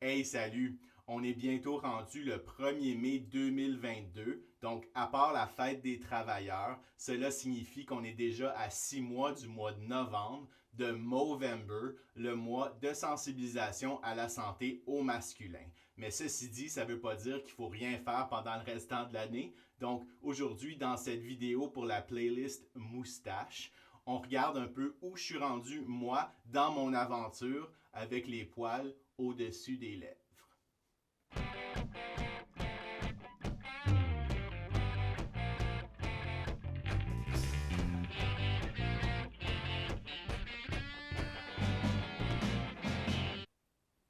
Hey, salut! On est bientôt rendu le 1er mai 2022, donc à part la fête des travailleurs, cela signifie qu'on est déjà à 6 mois du mois de novembre, de Movember, le mois de sensibilisation à la santé au masculin. Mais ceci dit, ça ne veut pas dire qu'il ne faut rien faire pendant le restant de l'année. Donc aujourd'hui, dans cette vidéo pour la playlist Moustache, on regarde un peu où je suis rendu, moi, dans mon aventure avec les poils au-dessus des lèvres.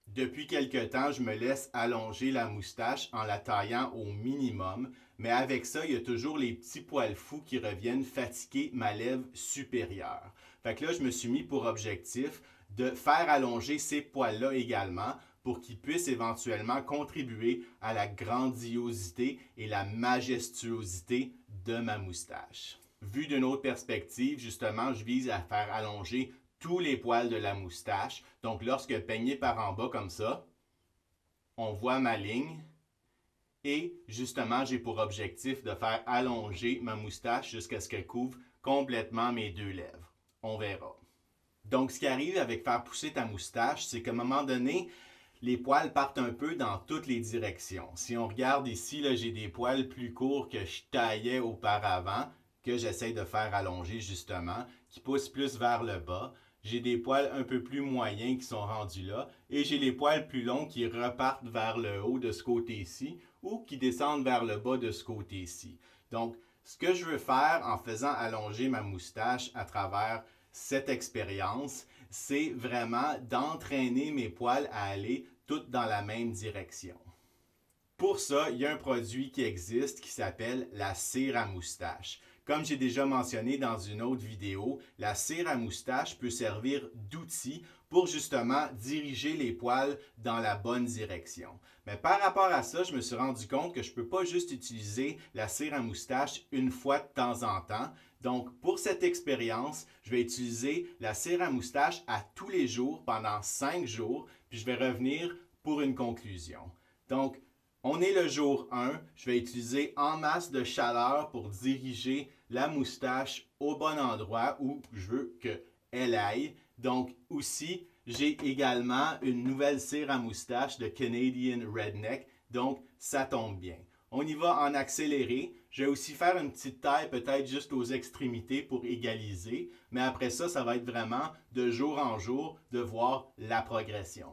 Depuis quelque temps, je me laisse allonger la moustache en la taillant au minimum, mais avec ça, il y a toujours les petits poils fous qui reviennent fatiguer ma lèvre supérieure. Fait que là, je me suis mis pour objectif de faire allonger ces poils-là également pour qu'ils puissent éventuellement contribuer à la grandiosité et la majestuosité de ma moustache. Vu d'une autre perspective, justement, je vise à faire allonger tous les poils de la moustache. Donc, lorsque peigné par en bas comme ça, on voit ma ligne. Et justement, j'ai pour objectif de faire allonger ma moustache jusqu'à ce qu'elle couvre complètement mes deux lèvres. On verra. Donc, ce qui arrive avec faire pousser ta moustache, c'est qu'à un moment donné, les poils partent un peu dans toutes les directions. Si on regarde ici, là, j'ai des poils plus courts que je taillais auparavant, que j'essaie de faire allonger justement, qui poussent plus vers le bas. J'ai des poils un peu plus moyens qui sont rendus là, et j'ai les poils plus longs qui repartent vers le haut de ce côté-ci ou qui descendent vers le bas de ce côté-ci. Donc, ce que je veux faire en faisant allonger ma moustache à travers cette expérience, c'est vraiment d'entraîner mes poils à aller toutes dans la même direction. Pour ça, il y a un produit qui existe qui s'appelle la cire à moustache. Comme j'ai déjà mentionné dans une autre vidéo, la cire à moustache peut servir d'outil pour justement diriger les poils dans la bonne direction. Mais par rapport à ça, je me suis rendu compte que je ne peux pas juste utiliser la cire à moustache une fois de temps en temps. Donc, pour cette expérience, je vais utiliser la cire à moustache à tous les jours pendant 5 jours, puis je vais revenir pour une conclusion. Donc, on est le jour 1. Je vais utiliser en masse de chaleur pour diriger la moustache au bon endroit où je veux qu'elle aille. Donc aussi, j'ai également une nouvelle cire à moustache de Canadian Redneck. Donc ça tombe bien. On y va en accéléré. Je vais aussi faire une petite taille peut-être juste aux extrémités pour égaliser. Mais après ça, ça va être vraiment de jour en jour de voir la progression.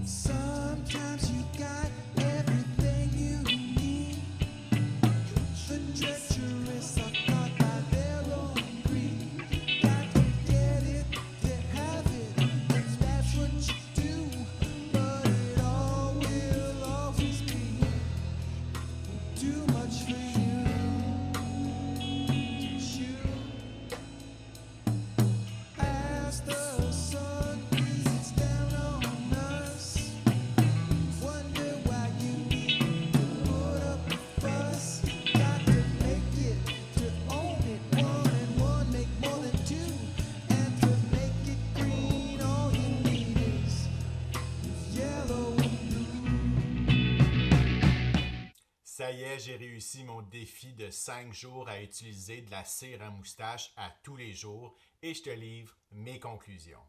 Sometimes you got everything you need. The treacherous are caught by their own greed. Got to get it to have it, and that's what you do. But it all will always be too much for you to chew. As the sun beats down on us, wonder why you need to put up a fuss. Got to make it to own it. 1 and 1 make more than 2. And to make it green, all you need is yellow and Ça y est, j'ai réussi mon défi de 5 jours à utiliser de la cire à moustache à tous les jours et je te livre mes conclusions.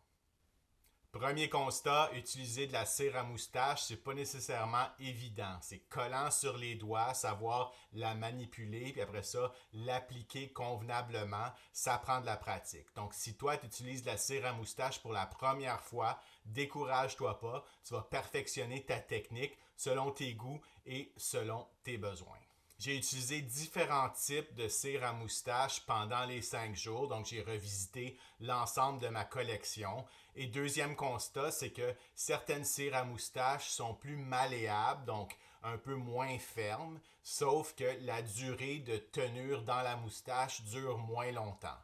Premier constat, utiliser de la cire à moustache, c'est pas nécessairement évident. C'est collant sur les doigts, savoir la manipuler, puis après ça, l'appliquer convenablement, ça prend de la pratique. Donc, si toi, tu utilises de la cire à moustache pour la première fois, décourage-toi pas, tu vas perfectionner ta technique selon tes goûts et selon tes besoins. J'ai utilisé différents types de cire à moustache pendant les 5 jours, donc j'ai revisité l'ensemble de ma collection. Et deuxième constat, c'est que certaines cires à moustache sont plus malléables, donc un peu moins fermes, sauf que la durée de tenure dans la moustache dure moins longtemps.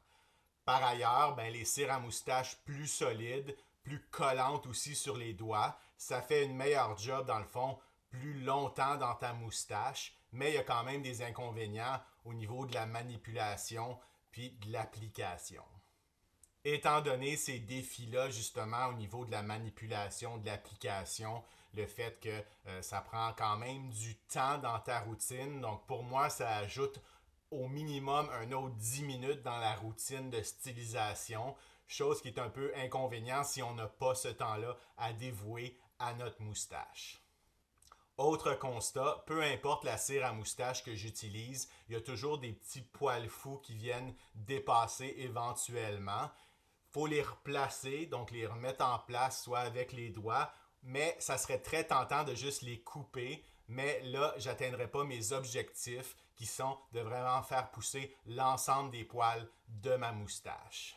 Par ailleurs, ben, les cires à moustache plus solides, plus collantes aussi sur les doigts, ça fait une meilleure job dans le fond plus longtemps dans ta moustache, mais il y a quand même des inconvénients au niveau de la manipulation puis de l'application. Étant donné ces défis-là, justement, au niveau de la manipulation, de l'application, le fait que ça prend quand même du temps dans ta routine, donc pour moi, ça ajoute au minimum un autre 10 minutes dans la routine de stylisation, chose qui est un peu inconvénient si on n'a pas ce temps-là à dévouer à notre moustache. Autre constat, peu importe la cire à moustache que j'utilise, il y a toujours des petits poils fous qui viennent dépasser éventuellement. Il faut les replacer, donc les remettre en place, soit avec les doigts, mais ça serait très tentant de juste les couper, mais là, je n'atteindrai pas mes objectifs qui sont de vraiment faire pousser l'ensemble des poils de ma moustache.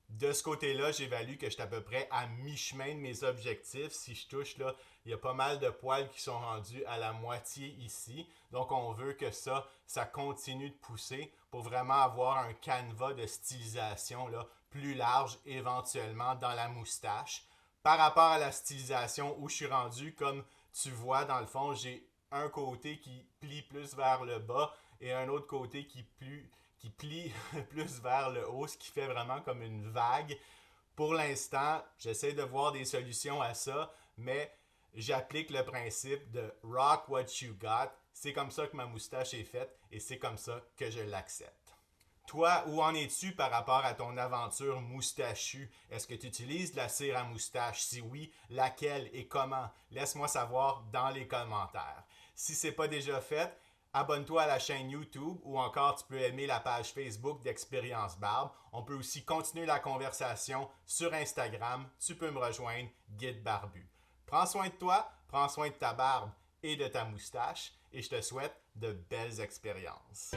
De ce côté-là, j'évalue que je suis à peu près à mi-chemin de mes objectifs. Si je touche, là, il y a pas mal de poils qui sont rendus à la moitié ici. Donc, on veut que ça continue de pousser pour vraiment avoir un canevas de stylisation là, plus large éventuellement dans la moustache. Par rapport à la stylisation où je suis rendu, comme tu vois, dans le fond, j'ai un côté qui plie plus vers le bas et un autre côté qui plie plus vers le haut, ce qui fait vraiment comme une vague. Pour l'instant, j'essaie de voir des solutions à ça, mais j'applique le principe de rock what you got. C'est comme ça que ma moustache est faite et c'est comme ça que je l'accepte. Toi, où en es-tu par rapport à ton aventure moustachue? Est-ce que tu utilises de la cire à moustache? Si oui, laquelle et comment? Laisse-moi savoir dans les commentaires. Si ce n'est pas déjà fait, abonne-toi à la chaîne YouTube ou encore tu peux aimer la page Facebook d'Expérience Barbe. On peut aussi continuer la conversation sur Instagram. Tu peux me rejoindre, Guide Barbu. Prends soin de toi, prends soin de ta barbe et de ta moustache et je te souhaite de belles expériences.